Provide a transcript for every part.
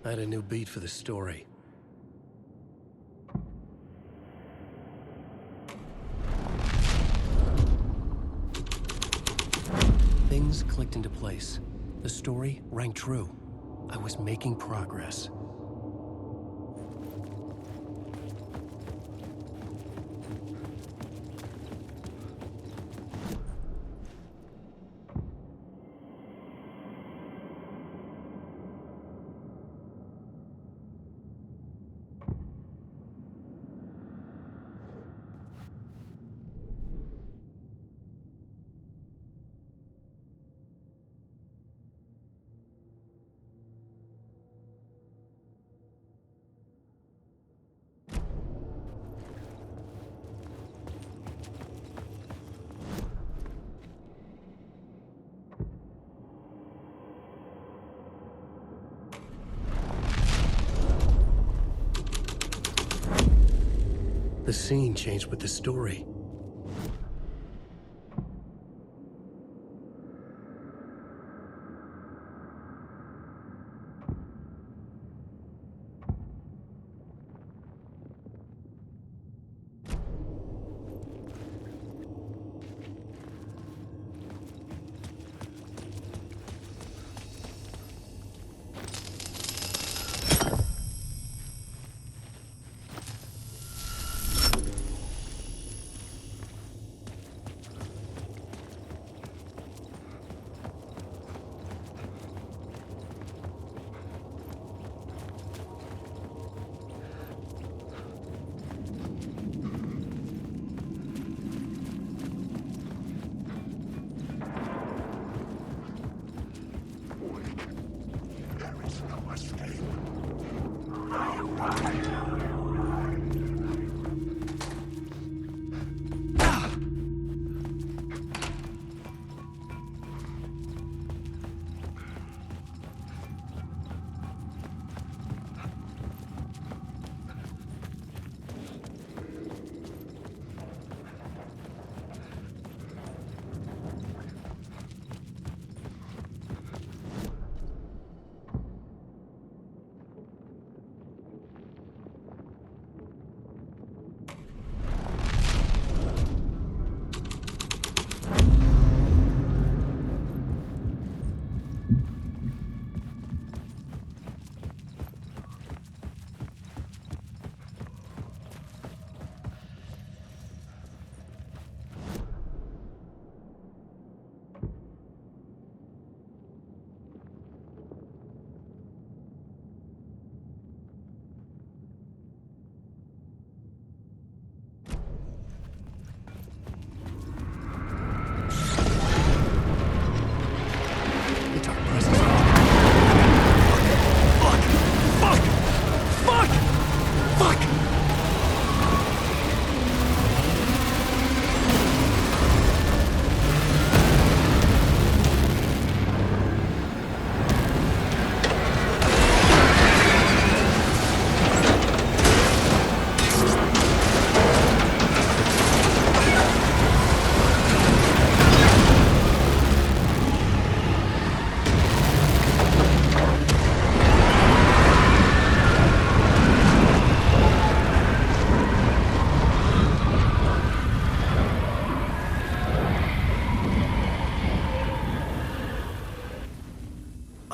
I had a new beat for the story. Things clicked into place. The story rang true. I was making progress. The scene changed with the story.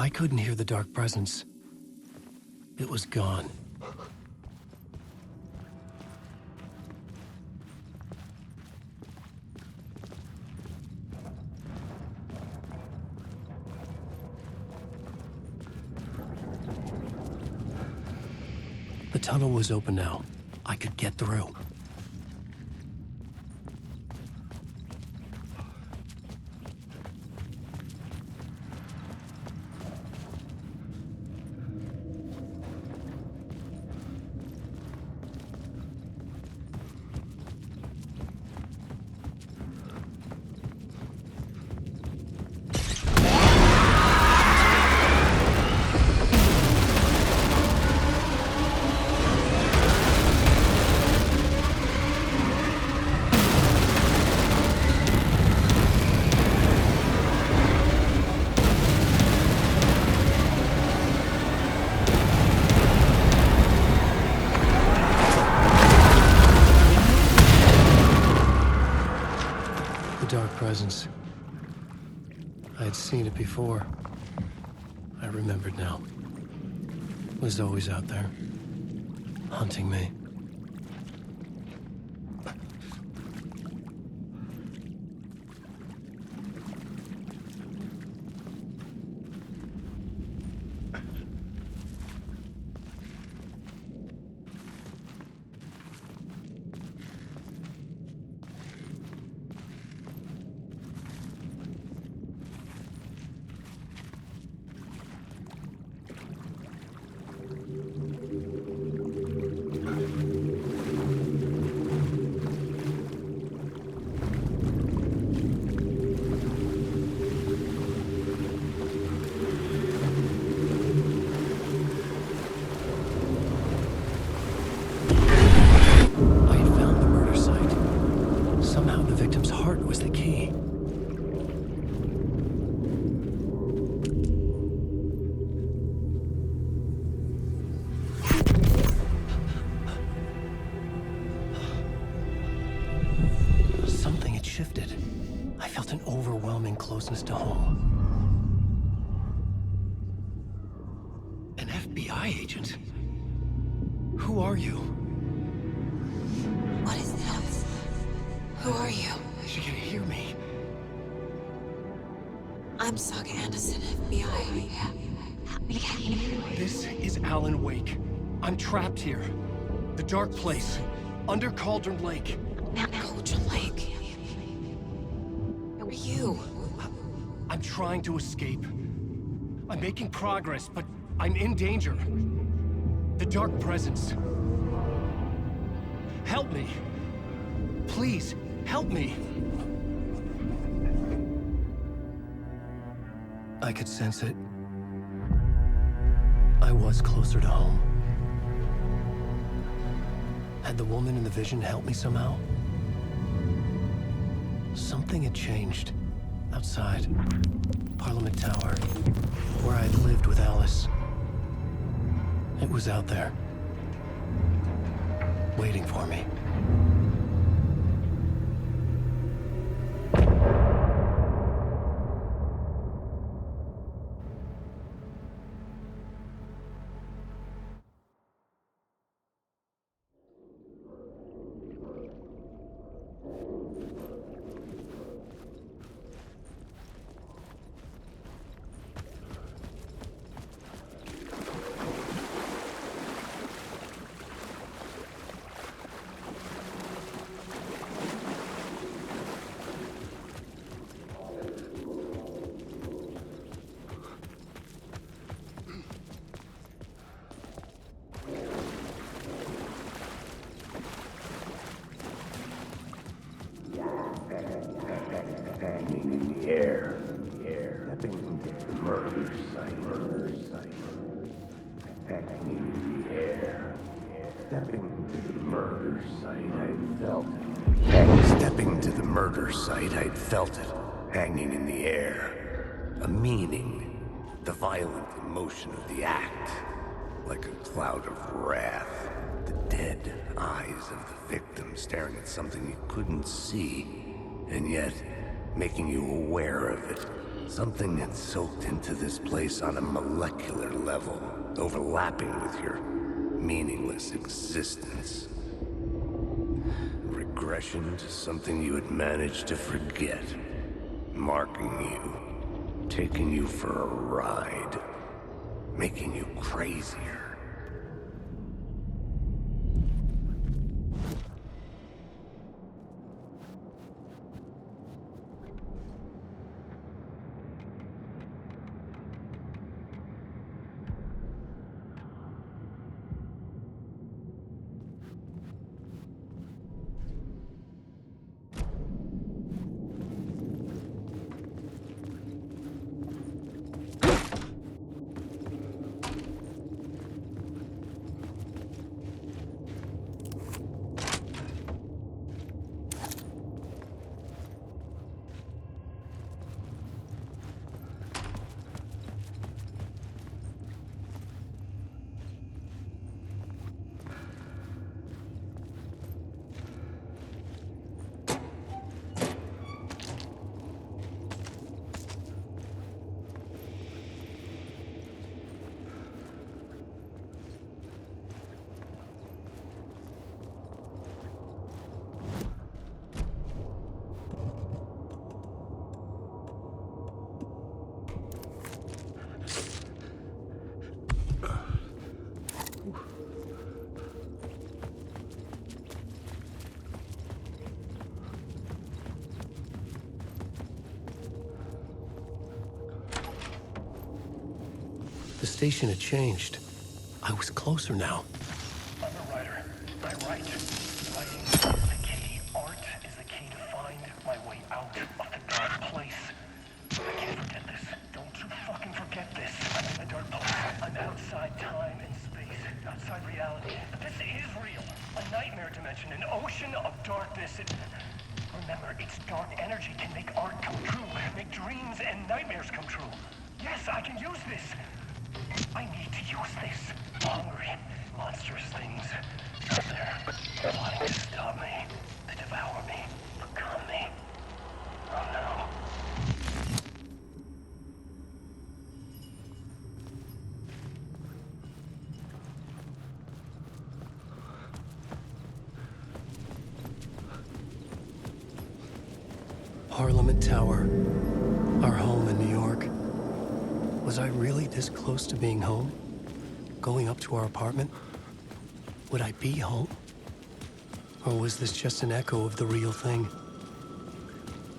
I couldn't hear the dark presence. It was gone. The tunnel was open now. I could get through. presence. I had seen it before. I remembered now. It was always out there, hunting me. Shifted. I felt an overwhelming closeness to home. An FBI agent? Who are you? What is this? Who are you? She can hear me. I'm Saga Anderson, FBI. This is Alan Wake. I'm trapped here. The dark place. Under Cauldron Lake. Cauldron Lake. Who are you? I'm trying to escape. I'm making progress, but I'm in danger. The Dark Presence. Help me. Please, help me. I could sense it. I was closer to home. Had the woman in the vision helped me somehow? Something had changed. Outside. Parliament Tower. Where I'd lived with Alice. It was out there. Waiting for me. Hanging in the air, stepping into the murder site, hanging in the air, stepping into the murder site, I felt it. Stepping to the murder site, I'd felt it, hanging in the air. A meaning, the violent emotion of the act, like a cloud of wrath. The dead eyes of the victim staring at something you couldn't see, and yet making you aware of it. Something that soaked into this place on a molecular level, overlapping with your meaningless existence. Regression to something you had managed to forget, marking you, taking you for a ride, making you crazier. The station had changed. I was closer now. I'm a writer. I write. Writing is the key. Art is the key to find my way out of the dark place. I can't forget this. Don't you fucking forget this. I'm in a dark place. I'm outside time and space. Outside reality. But this is real. A nightmare dimension. An ocean of darkness. Remember, its dark energy can make art come true. Make dreams and nightmares come true. Yes, I can use this. I need to use this. Hungry, monstrous things out there, wanting to stop me, to devour me, become me. Oh no. Parliament Tower, our home in New York. Was I really this close to being home? Going up to our apartment? Would I be home? Or was this just an echo of the real thing?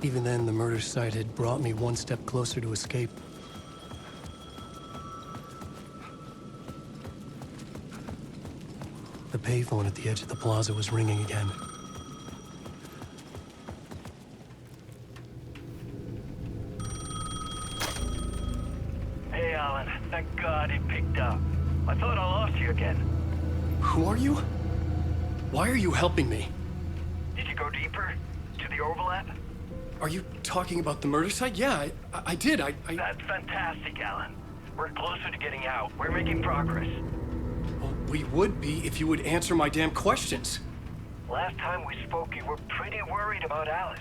Even then, the murder site had brought me one step closer to escape. The payphone at the edge of the plaza was ringing again. Hey, Alan. Thank God it picked up. I thought I lost you again. Who are you? Why are you helping me? Did you go deeper? To the overlap? Are you talking about the murder site? Yeah, I did. That's fantastic, Alan. We're closer to getting out. We're making progress. Well, we would be if you would answer my damn questions. Last time we spoke, you were pretty worried about Alice.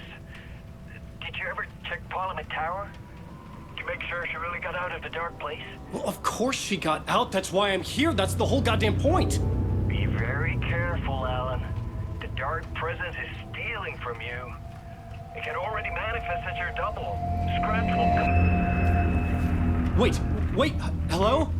Did you ever check Parliament Tower? To make sure she really got out of the dark place? Well, of course she got out. That's why I'm here. That's the whole goddamn point. Be very careful, Alan. The dark presence is stealing from you. It can already manifest as your double. Scratch will come. Wait, hello?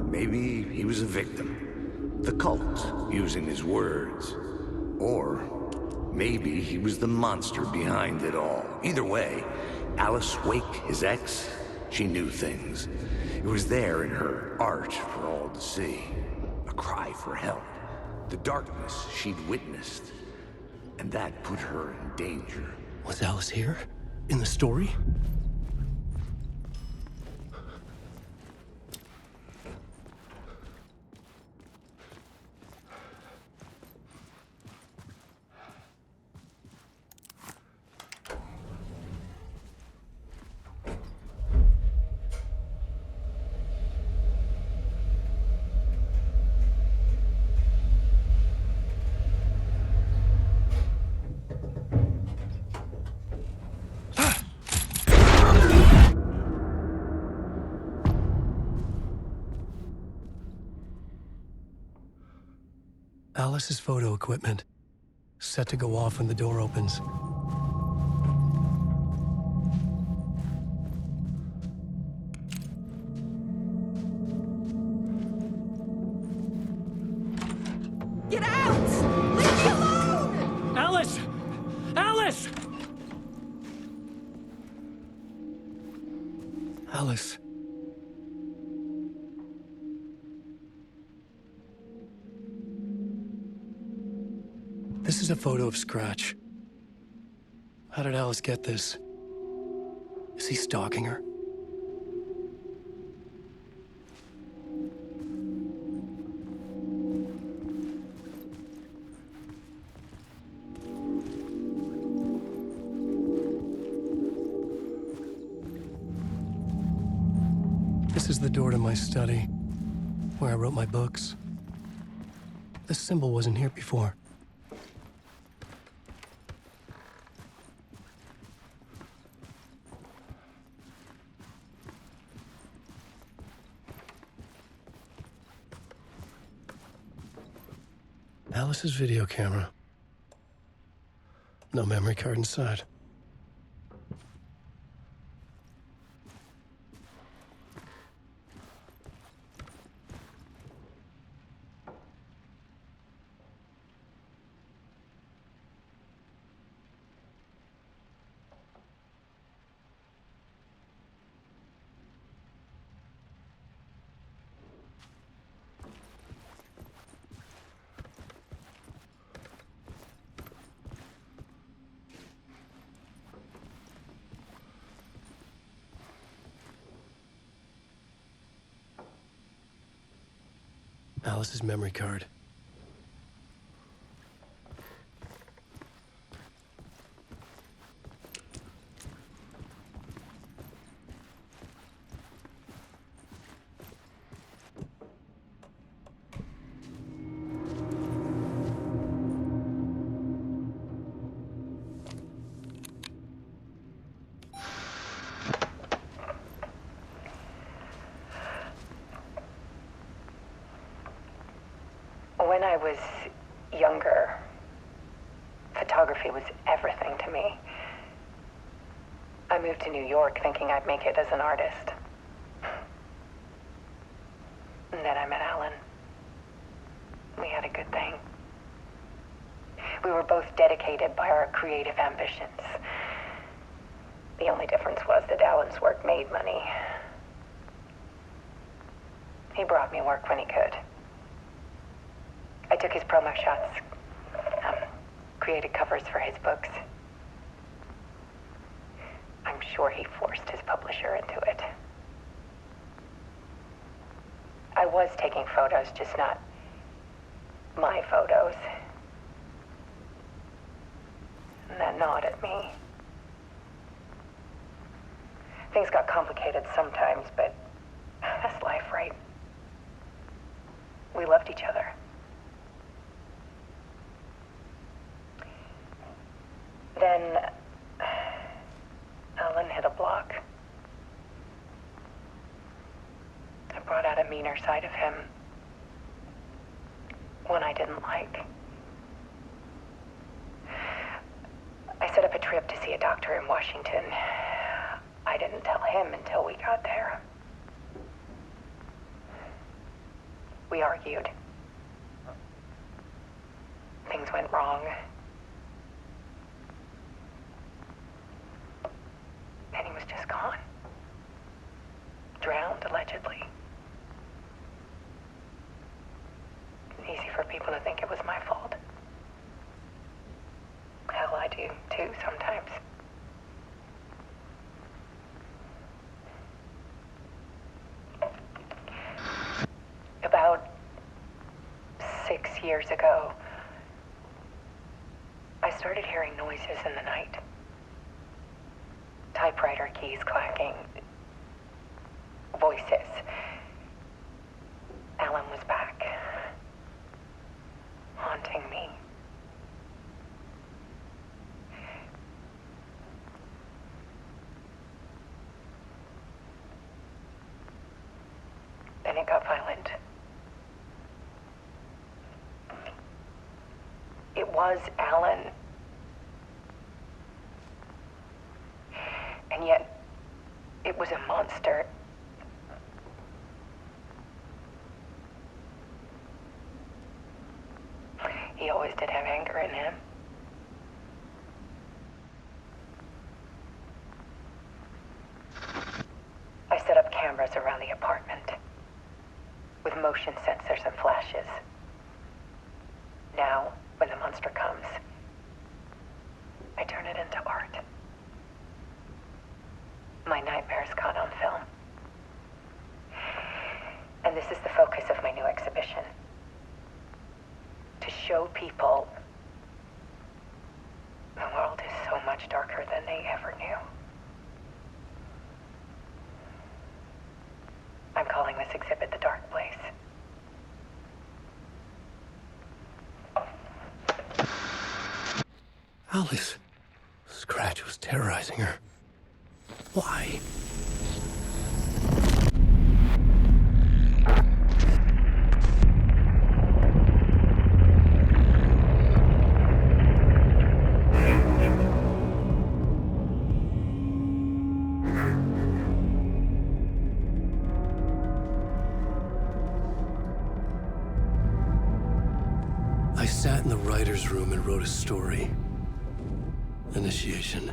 Maybe he was a victim. The cult, using his words. Or maybe he was the monster behind it all. Either way, Alice Wake, his ex, she knew things. It was there in her art for all to see. A cry for help. The darkness she'd witnessed. And that put her in danger. Was Alice here? In the story? Alice's photo equipment, set to go off when the door opens. Get out! Leave me alone! Alice! Alice! Alice. This is a photo of Scratch. How did Alice get this? Is he stalking her? This is the door to my study, where I wrote my books. This symbol wasn't here before. Alice's video camera. No memory card inside. Alice's memory card. When I was younger, photography was everything to me. I moved to New York thinking I'd make it as an artist. And then I met Alan. We had a good thing. We were both dedicated by our creative ambitions. The only difference was that Alan's work made money. He brought me work when he could. I took his promo shots, created covers for his books. I'm sure he forced his publisher into it. I was taking photos, just not my photos. And that gnawed at me. Things got complicated sometimes, but that's life, right? We loved each other. Then Alan hit a block. I brought out a meaner side of him. One I didn't like. I set up a trip to see a doctor in Washington. I didn't tell him until we got there. We argued. Things went wrong. And he was just gone. Drowned, allegedly. Easy for people to think it was my fault. Hell, I do, too, sometimes. About 6 years ago, I started hearing noises in the night. Typewriter keys clacking. Voices. Alan was back. Haunting me. Then it got violent. It was Alan. And yet, it was a monster. He always did have anger in him. I set up cameras around the apartment with motion sensors and flashes. Now, when the monster comes, I turn it into art. My nightmares caught on film. And this is the focus of my new exhibition. To show people the world is so much darker than they ever knew. I'm calling this exhibit The Dark Place. Alice. Scratch was terrorizing her. Why? room and wrote a story. Initiation.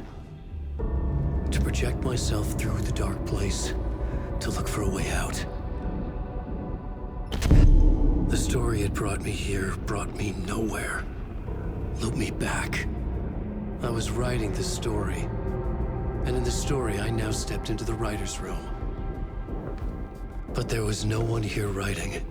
To project myself through the dark place, to look for a way out. The story had brought me here, brought me nowhere. Looped me back. I was writing the story. And in the story, I now stepped into the writer's room. But there was no one here writing it.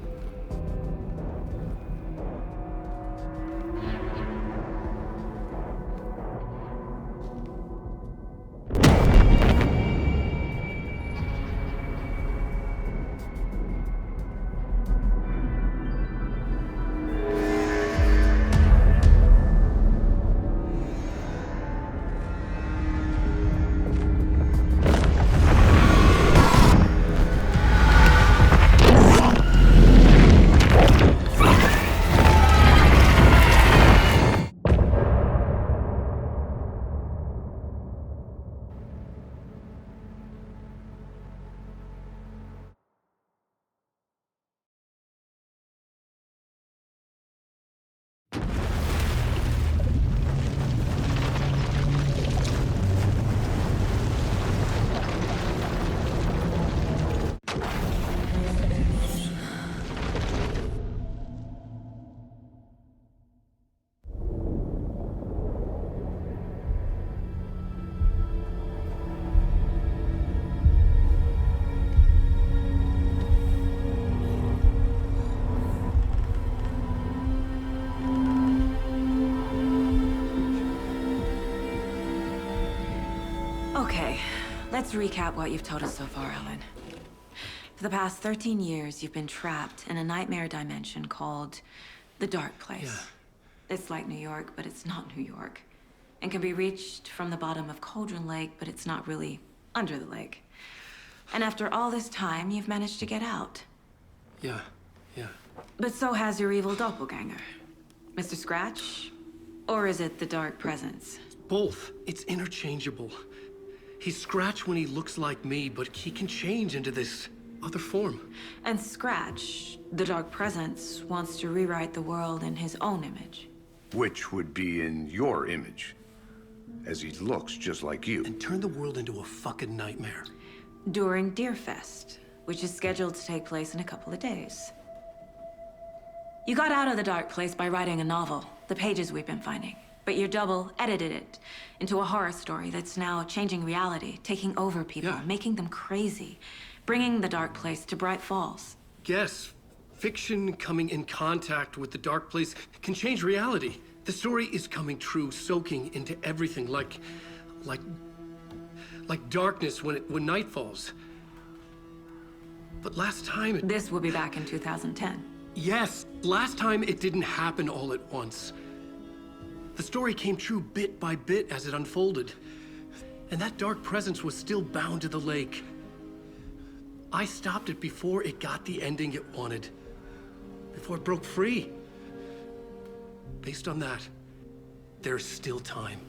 Okay, let's recap what you've told us so far, Alan. For the past 13 years, you've been trapped in a nightmare dimension called the Dark Place. Yeah. It's like New York, but it's not New York. And can be reached from the bottom of Cauldron Lake, but it's not really under the lake. And after all this time, you've managed to get out. Yeah. But so has your evil doppelganger. Mr. Scratch? Or is it the Dark Presence? Both. It's interchangeable. He's Scratch when he looks like me, but he can change into this other form. And Scratch, the Dark Presence, wants to rewrite the world in his own image. Which would be in your image, as he looks just like you. And turn the world into a fucking nightmare. During Deerfest, which is scheduled to take place in a couple of days. You got out of the Dark Place by writing a novel, the pages we've been finding. But your double edited it into a horror story that's now changing reality, taking over people, Yeah. making them crazy, bringing the Dark Place to Bright Falls. Yes, fiction coming in contact with the dark place can change reality. The story is coming true, soaking into everything like darkness when night falls. But last time This will be back in 2010. Yes, last time it didn't happen all at once. The story came true bit by bit as it unfolded. And that dark presence was still bound to the lake. I stopped it before it got the ending it wanted. Before it broke free. Based on that, there's still time.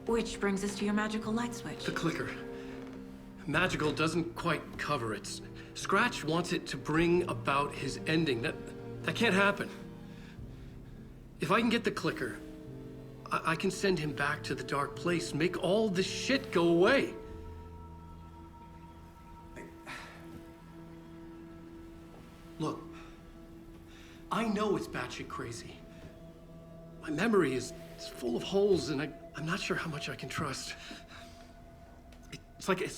Which brings us to your magical light switch. The clicker. Magical doesn't quite cover it. Scratch wants it to bring about his ending. That can't happen. If I can get the clicker, I can send him back to the dark place, make all this shit go away. Look, I know it's batshit crazy. My memory is full of holes, and I'm not sure how much I can trust. It's like a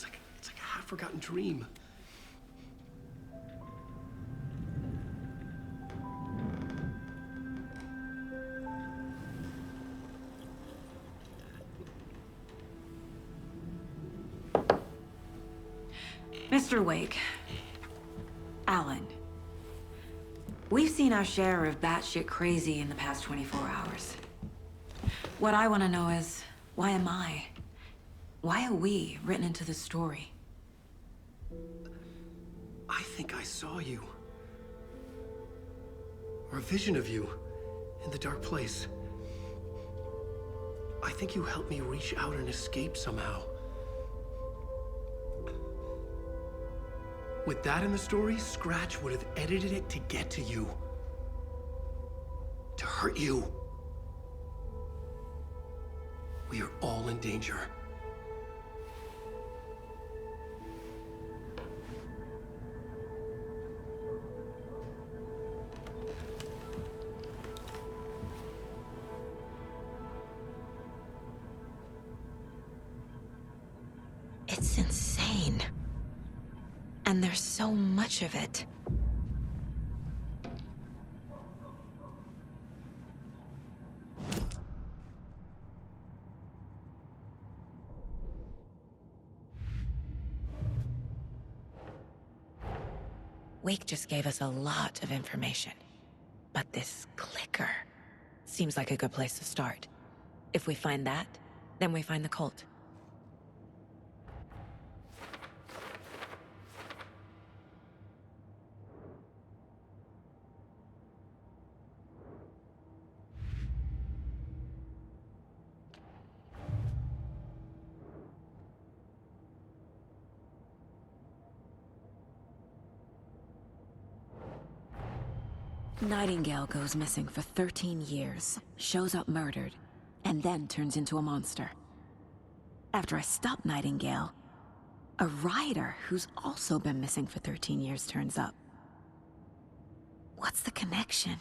half-forgotten dream. Mr. Wake, Alan, we've seen our share of batshit crazy in the past 24 hours. What I want to know is, why am I? Why are we written into the story? I think I saw you. Or a vision of you in the dark place. I think you helped me reach out and escape somehow. With that in the story, Scratch would have edited it to get to you. To hurt you. We are all in danger. It's insane. And there's so much of it. Wake just gave us a lot of information. But this clicker seems like a good place to start. If we find that, then we find the cult. Nightingale goes missing for 13 years, shows up murdered, and then turns into a monster. After I stop Nightingale, a rider who's also been missing for 13 years turns up. What's the connection?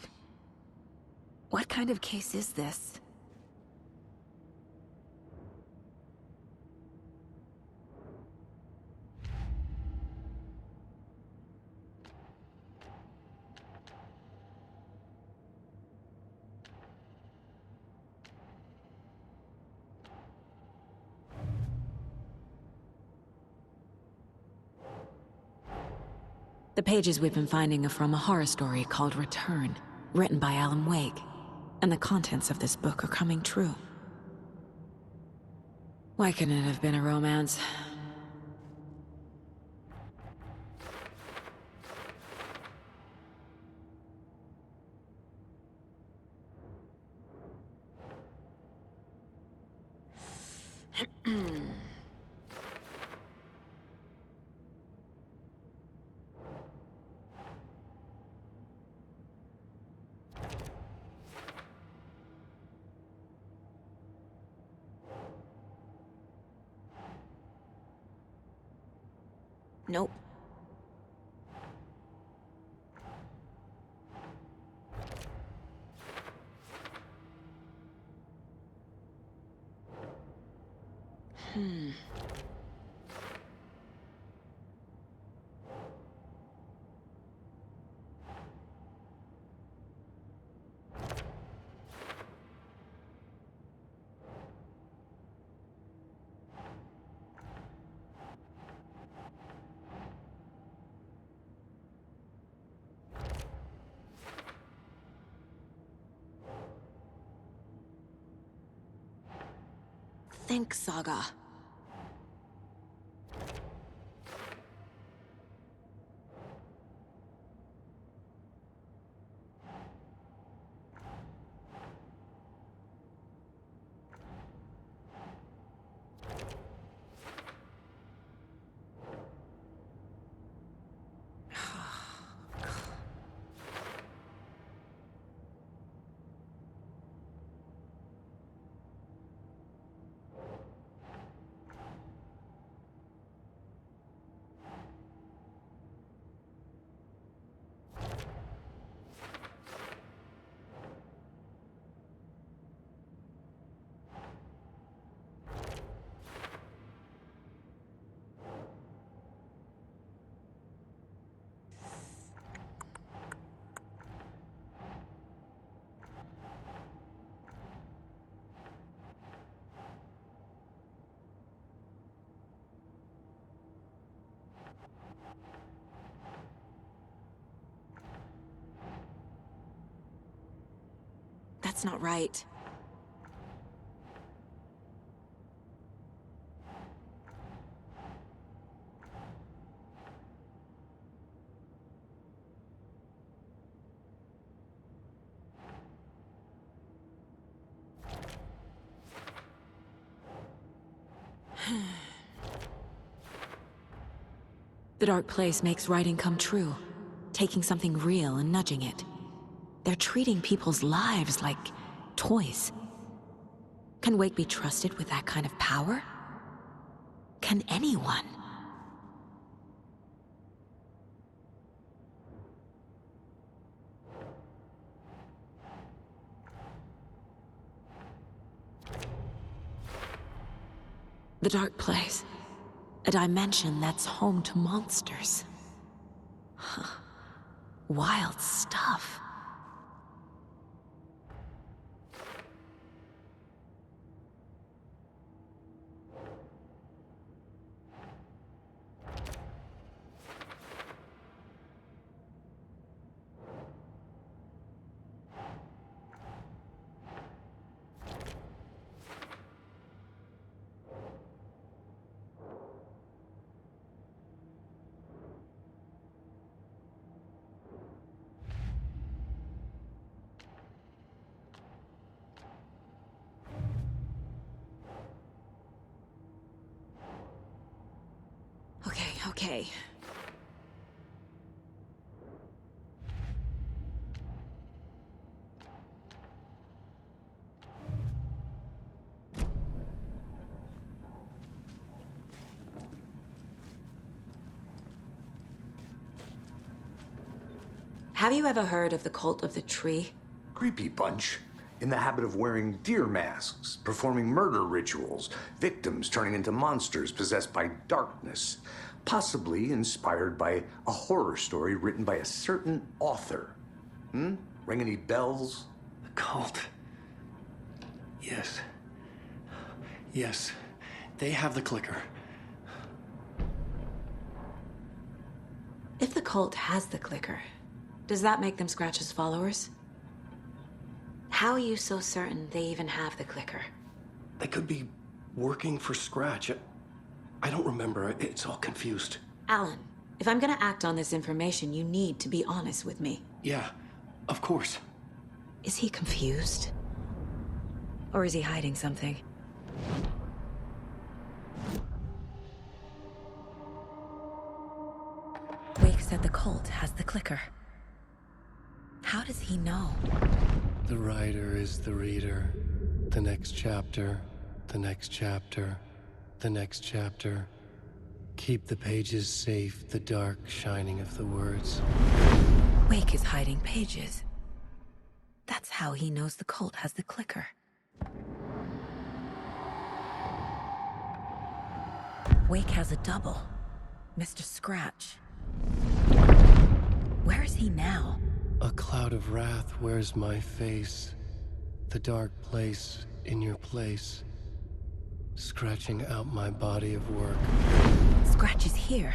What kind of case is this? The pages we've been finding are from a horror story called Return, written by Alan Wake, and the contents of this book are coming true. Why couldn't it have been a romance? Nope. Think Saga. That's not right. The Dark Place makes writing come true, taking something real and nudging it. They're treating people's lives like toys. Can Wake be trusted with that kind of power? Can anyone? The Dark Place. A dimension that's home to monsters. Huh. Wild stuff. Okay. Have you ever heard of the Cult of the Tree? Creepy bunch. In the habit of wearing deer masks, performing murder rituals, victims turning into monsters possessed by darkness. Possibly inspired by a horror story written by a certain author. Ring any bells? The cult. Yes. Yes. They have the clicker. If the cult has the clicker, does that make them Scratch's followers? How are you so certain they even have the clicker? They could be working for Scratch. I don't remember. It's all confused. Alan, if I'm gonna act on this information, you need to be honest with me. Yeah, of course. Is he confused? Or is he hiding something? Wake said the cult has the clicker. How does he know? The writer is the reader. The next chapter, the next chapter, the next chapter. Keep the pages safe, the dark shining of the words. Wake is hiding pages. That's how he knows the cult has the clicker. Wake has a double. Mr. Scratch. Where is he now? A cloud of wrath wears my face. The dark place in your place. Scratching out my body of work. Scratch is here.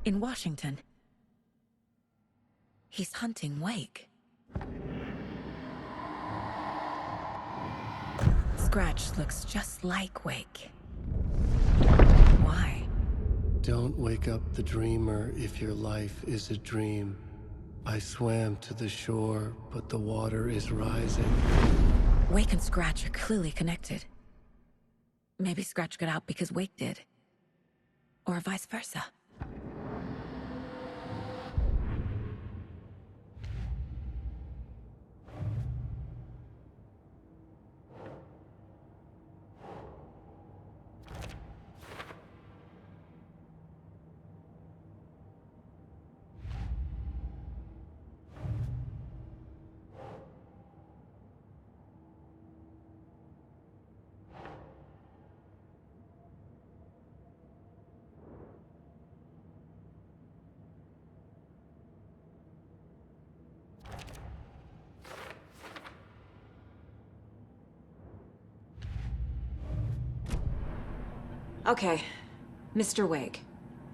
In Washington. He's hunting Wake. Scratch looks just like Wake. Why? Don't wake up the dreamer if your life is a dream. I swam to the shore, but the water is rising. Wake and Scratch are clearly connected. Maybe Scratch got out because Wake did. Or vice versa. Okay, Mr. Wake.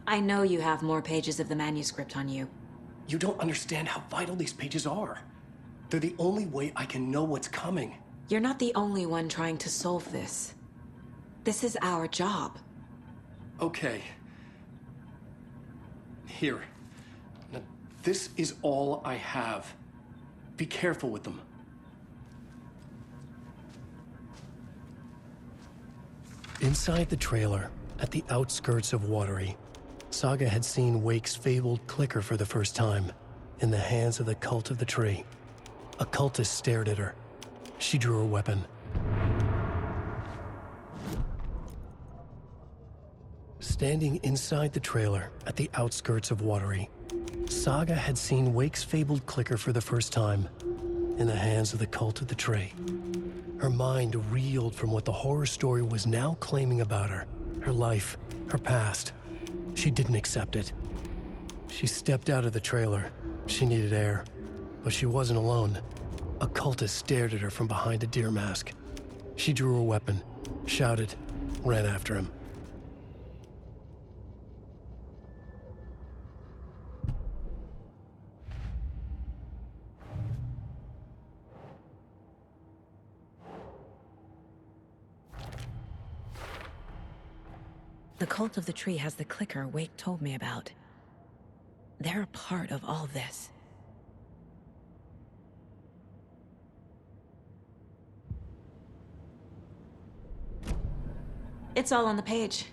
I know you have more pages of the manuscript on you. You don't understand how vital these pages are. They're the only way I can know what's coming. You're not the only one trying to solve this. This is our job. Okay. Here. Now, this is all I have. Be careful with them. Inside the trailer, at the outskirts of Watery, Saga had seen Wake's fabled clicker for the first time, in the hands of the Cult of the Tree. A cultist stared at her. She drew her weapon. Standing inside the trailer at the outskirts of Watery, Saga had seen Wake's fabled clicker for the first time, in the hands of the Cult of the Tree. Her mind reeled from what the horror story was now claiming about her life, her past. She didn't accept it. She stepped out of the trailer. She needed air, but she wasn't alone. A cultist stared at her from behind a deer mask. She drew her weapon, shouted, ran after him. The Cult of the Tree has the clicker Wake told me about. They're a part of all this. It's all on the page.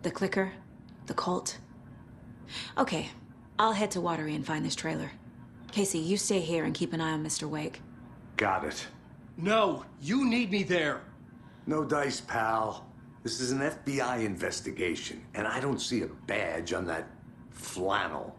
The clicker, the cult. Okay, I'll head to Watery and find this trailer. Casey, you stay here and keep an eye on Mr. Wake. Got it. No, you need me there. No dice, pal. This is an FBI investigation, and I don't see a badge on that flannel.